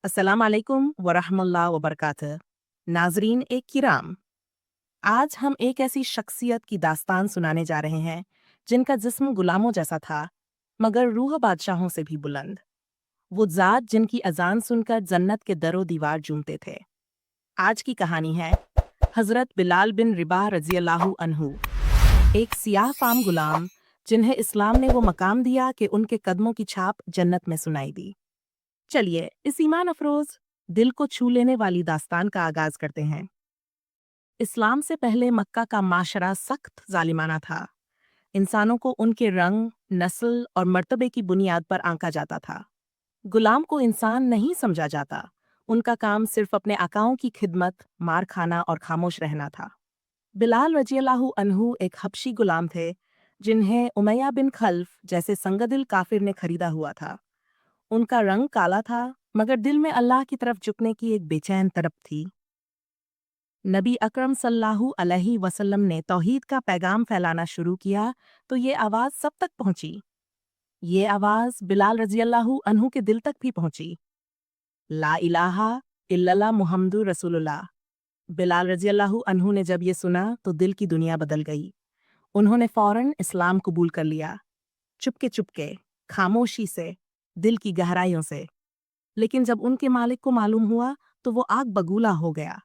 अस्सलाम वालेकुम वरहमतुल्लाह वबरकातुह। नाजरीन एक किराम, आज हम एक ऐसी शख्सियत की दास्तान सुनाने जा रहे हैं जिनका जिस्म गुलामों जैसा था मगर रूह बादशाहों से भी बुलंद। वो ज़ात जिनकी अजान सुनकर जन्नत के दरो दीवार झूमते थे। आज की कहानी है हज़रत बिलाल बिन रिबाह रज़ी अल्लाहु अन्हु, एक सियाह फाम गुलाम जिन्हें इस्लाम ने वो मकाम दिया कि उनके कदमों की छाप जन्नत में सुनाई दी। चलिए इस ईमान अफरोज, दिल को छू लेने वाली दास्तान का आगाज करते हैं। इस्लाम से पहले मक्का का माशरा सख्त जालिमाना था। इंसानों को उनके रंग, नस्ल और मर्तबे की बुनियाद पर आंका जाता था। गुलाम को इंसान नहीं समझा जाता। उनका काम सिर्फ अपने आकाओं की खिदमत, मार खाना और खामोश रहना था। बिलाल रज़ियल्लाहु अन्हु एक हबशी गुलाम थे जिन्हें उमैया बिन खल्फ जैसे संगदिल काफिर ने खरीदा हुआ था। उनका रंग काला था मगर दिल में अल्लाह की तरफ झुकने की एक बेचैन तड़प थी। नबी अकरम सल्लल्लाहु अलैहि वसल्लम ने तौहीद का पैगाम फैलाना शुरू किया तो ये आवाज़ सब तक पहुंची। ये आवाज़ बिलाल रज़ियल्लाहु अन्हु के दिल तक भी पहुंची। ला इलाहा इल्लल्लाह मुहम्मदुर रसूलुल्लाह। बिलाल रज़ियल्लाहु अन्हु ने जब ये सुना तो दिल की दुनिया बदल गई। उन्होंने फौरन इस्लाम कबूल कर लिया, चुपके चुपके, खामोशी से, दिल की गहराइयों से। लेकिन जब उनके मालिक को मालूम हुआ तो वो आग बगूला हो गया।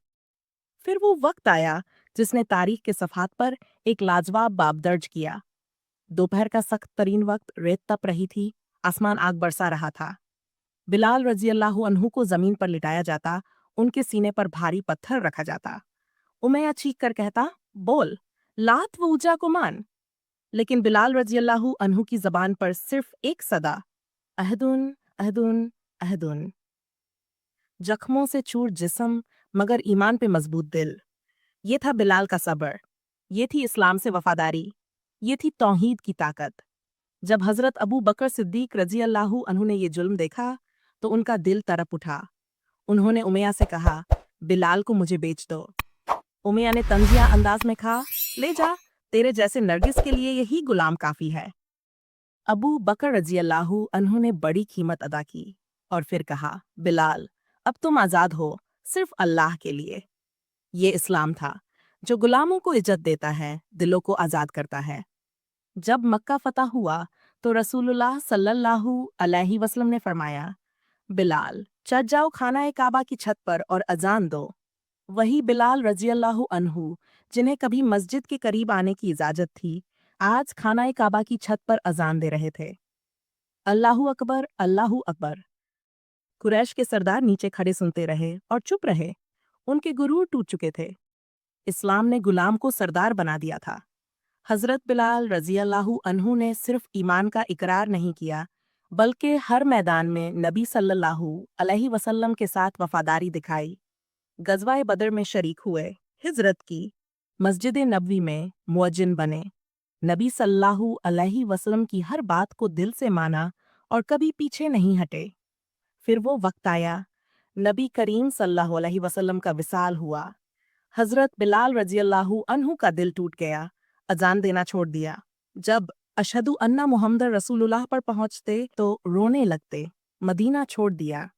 फिर वो वक्त आया जिसने तारीख के सफ़हात पर एक लाजवाब बाब दर्ज किया। दोपहर का सख्त तरीन वक्त, रेत तप रही थी, आसमान आग बरसा रहा था। बिलाल रज़ियल्लाहु अन्हु को जमीन पर लिटाया जाता, उनके सीने पर भारी पत्थर रखा जाता। उमैया चीख कर कहता, बोल, लात व उज्जा को मान। लेकिन बिलाल रज़ियल्लाहु अन्हु की जबान पर सिर्फ एक सदा, अहदुन अहदुन अहदुन। जख्मों से चूर जिस्म मगर ईमान पे मजबूत दिल। ये था बिलाल का सब्र, ये थी इस्लाम से वफादारी, ये थी तौहीद की ताकत। जब हज़रत अबू बकर सिद्दीक रज़ी अल्लाहु अन्हु ने ये जुल्म देखा तो उनका दिल तड़प उठा। उन्होंने उमैया से कहा, बिलाल को मुझे बेच दो। उमैया ने तंजिया अंदाज में कहा, ले जा, तेरे जैसे नरगिस के लिए यही गुलाम काफी है। अबू बकर रज़ी अल्लाहु अन्हु ने बड़ी कीमत अदा की और फिर कहा, बिलाल, अब तुम आज़ाद हो, सिर्फ अल्लाह के लिए। ये इस्लाम था जो गुलामों को इज्जत देता है, दिलों को आज़ाद करता है। जब मक्का फतह हुआ तो रसूलुल्लाह सल्लल्लाहु अलैहि वसल्लम ने फरमाया, बिलाल, चढ़ जाओ खाना काबा की छत पर और अजान दो। वही बिलाल रज़ियल्लाहु अन्हु जिन्हें कभी मस्जिद के करीब आने की इजाज़त थी, आज खाना काबा की छत पर अजान दे रहे थे। अल्लाहु अकबर, अल्लाहु अकबर। कुरैश के सरदार नीचे खड़े सुनते रहे और चुप रहे। उनके गुरूर टूट चुके थे। इस्लाम ने गुलाम को सरदार बना दिया था। हज़रत बिलाल रज़ियल्लाहु अन्हु ने सिर्फ ईमान का इकरार नहीं किया, बल्कि हर मैदान में नबी सल्लल्लाहु अलैहि वसल्लम के साथ वफादारी दिखाई। गज़वाए बदर में शरीक हुए, हिजरत की, मस्जिद नबवी में मुअज्जिन बने, नबी सल्लल्लाहु अलैहि वसल्लम की हर बात को दिल से माना और कभी पीछे नहीं हटे। फिर वो वक्त आया, नबी करीम सल्लल्लाहु अलैहि वसल्लम का विसाल हुआ। हज़रत बिलाल रज़ियल्लाहु अन्हु का दिल टूट गया, अजान देना छोड़ दिया। जब अशहदु अन्ना मुहम्मद रसूलुल्लाह पर पहुंचते तो रोने लगते, मदीना छोड़ दिया।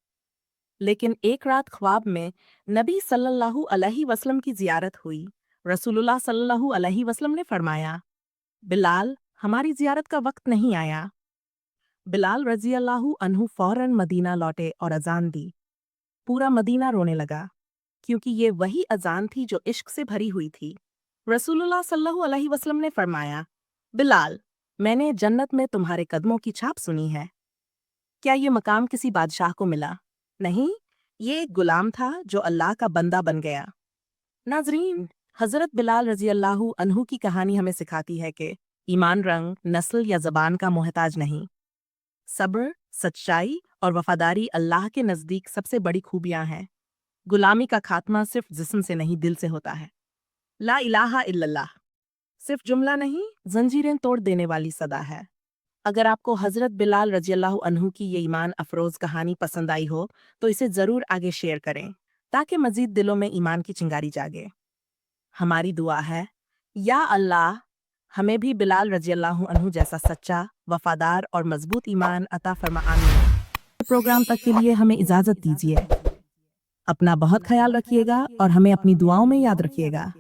लेकिन एक रात ख्वाब में नबी सल्लल्लाहु अलैहि वसल्लम की जियारत हुई। रसूलुल्लाह सल्लल्लाहु अलैहि वसल्लम ने फरमाया, बिलाल, हमारी जियारत का वक्त नहीं आया। बिलाल रज़ियल्लाहु अन्हु फौरन मदीना लौटे और अजान दी। पूरा मदीना रोने लगा, क्योंकि ये वही अजान थी जो इश्क से भरी हुई थी। रसूलुल्लाह सल्लल्लाहु अलैहि वसल्लम ने फरमाया, बिलाल, मैंने जन्नत में तुम्हारे कदमों की छाप सुनी है। क्या ये मकाम किसी बादशाह को मिला? नहीं, ये एक गुलाम था जो अल्लाह का बंदा बन गया। नाजरीन, हज़रत बिलाल रज़ियल्लाहु अन्हु की कहानी हमें सिखाती है कि ईमान रंग, नस्ल या ज़बान का मोहताज नहीं। सब्र, सच्चाई और वफादारी अल्लाह के नज़दीक सबसे बड़ी खूबियां हैं। गुलामी का खात्मा सिर्फ जिस्म से नहीं, दिल से होता है। ला इलाहा इल्लल्लाह सिर्फ जुमला नहीं, जंजीरें तोड़ देने वाली सदा है। अगर आपको हज़रत बिलाल रज़ियल्लाहु अन्हु की ये ईमान अफरोज़ कहानी पसंद आई हो तो इसे ज़रूर आगे शेयर करें ताकि मज़ीद दिलों में ईमान की चिंगारी जागे। हमारी दुआ है, या अल्लाह, हमें भी बिलाल रज़ियल्लाहु अन्हु जैसा सच्चा, वफादार और मजबूत ईमान अता फरमा। आमीन। प्रोग्राम तक के लिए हमें इजाज़त दीजिए। अपना बहुत ख्याल रखिएगा और हमें अपनी दुआओं में याद रखिएगा।